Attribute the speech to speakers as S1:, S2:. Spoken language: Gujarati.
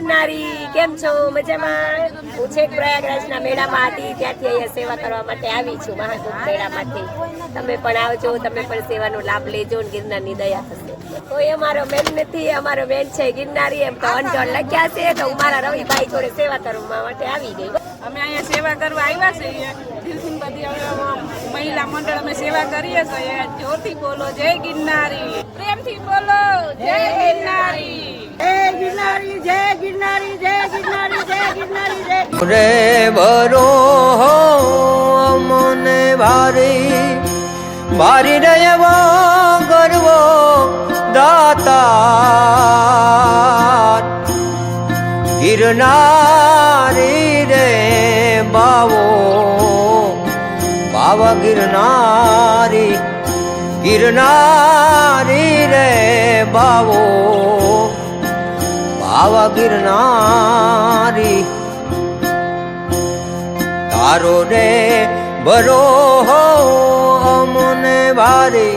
S1: ગિરનારી, કેમ છો? મજામાં? હું છેક પ્રયાગરાજના મેળામાં હતી, ત્યાંથી અહીંયા સેવા કરવા માટે આવી છું, મહાકુંભ મેળામાંથી. તમે પણ આવજો, તમે પણ સેવાનો લાભ લેજો, ગિરનારની દયા થશે. કોઈ અમારો મેન નથી, અમારો મેન છે ગિરનારી. એમ તો અંજોડ લખ્યા છે, તો હું મારા રવિભાઈ જોડે સેવા કરવા માટે આવી ગઈ.
S2: અમે અહીંયા સેવા કરવા આવ્યા છીએ. દિલથી બધી મહિલા મંડળ અમે સેવા કરીએ છીએ. જોરથી બોલો જય ગિરનારી, પ્રેમથી બોલો જય ગિરનારી,
S1: જય ગિરનારી, જય ગિરનારી, જય ગિરનારી, જય ગિરનારી, જય
S3: રે બરો હો મને ભારી ભારી રહેવો ગરવો દાતા ગિરનારી રે બાવો બાવા ગિરનારી ગિરનારી રે બાવો બાવા ગિરનારી તારો રે બરો હો મને ભારી